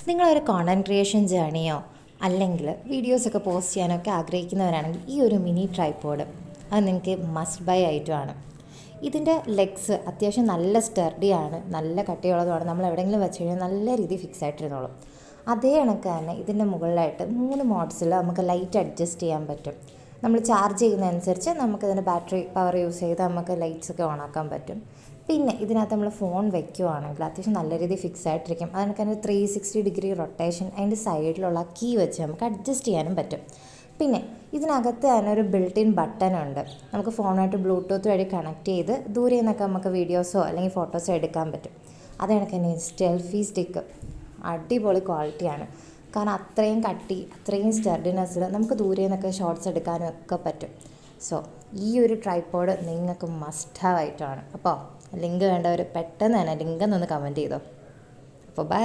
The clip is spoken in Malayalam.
നിങ്ങളൊരു കോണ്ടൻറ് ക്രിയേഷൻ ജേണിയോ അല്ലെങ്കിൽ വീഡിയോസൊക്കെ പോസ്റ്റ് ചെയ്യാനൊക്കെ ആഗ്രഹിക്കുന്നവരാണെങ്കിൽ ഈ ഒരു മിനി ട്രൈപോഡ് അത് നിങ്ങൾക്ക് മസ്റ്റ് ബൈ ആയിട്ടുമാണ്. ഇതിൻ്റെ ലെഗ്സ് അത്യാവശ്യം നല്ല സ്റ്റർഡിയാണ്, നല്ല കട്ടിയുള്ളതുമാണ്. നമ്മൾ എവിടെയെങ്കിലും വെച്ച് കഴിഞ്ഞാൽ നല്ല രീതിയിൽ ഫിക്സ് ആയിട്ടിരുന്നോളും. അതേ കണക്ക് തന്നെ ഇതിൻ്റെ മുകളിലായിട്ട് 3 മോഡ്സിൽ നമുക്ക് ലൈറ്റ് അഡ്ജസ്റ്റ് ചെയ്യാൻ പറ്റും. നമ്മൾ ചാർജ് ചെയ്യുന്നതനുസരിച്ച് നമുക്കിതിൻ്റെ ബാറ്ററി പവർ യൂസ് ചെയ്ത് നമുക്ക് ലൈറ്റ്സൊക്കെ ഓണാക്കാൻ പറ്റും. പിന്നെ ഇതിനകത്ത് നമ്മൾ ഫോൺ വെക്കുകയാണെങ്കിൽ അത്യാവശ്യം നല്ല രീതിയിൽ ഫിക്സ് ആയിട്ടിരിക്കും. അതിനൊക്കെ 360 ഡിഗ്രി റൊട്ടേഷൻ അതിൻ്റെ സൈഡിലുള്ള കീ വെച്ച് നമുക്ക് അഡ്ജസ്റ്റ് ചെയ്യാനും പറ്റും. പിന്നെ ഇതിനകത്ത് തന്നെ ഒരു ബിൽറ്റ് ഇൻ ബട്ടൺ ഉണ്ട്. നമുക്ക് ഫോണായിട്ട് ബ്ലൂടൂത്ത് വഴി കണക്ട് ചെയ്ത് ദൂരെ നിന്നൊക്കെ നമുക്ക് വീഡിയോസോ അല്ലെങ്കിൽ ഫോട്ടോസോ എടുക്കാൻ പറ്റും. അത് കണക്ക് തന്നെ സെൽഫി സ്റ്റിക്ക് അടിപൊളി ക്വാളിറ്റിയാണ്. കാരണം അത്രയും കട്ടി, അത്രയും സ്റ്റർഡിനെസ്സിൽ നമുക്ക് ദൂരെ നിന്നൊക്കെ ഷോർട്സ് എടുക്കാനും ഒക്കെ പറ്റും. സോ ഈ ഒരു ട്രൈപോഡ് നിങ്ങൾക്ക് മസ്റ്റ് ഹാവ് ആയിട്ടാണ്. അപ്പോൾ ലിങ്ക് വേണ്ടവർ പെട്ടെന്ന് തന്നെ ലിങ്ക് ഒന്ന് കമൻറ്റ് ചെയ്തോ. അപ്പോൾ ബൈ.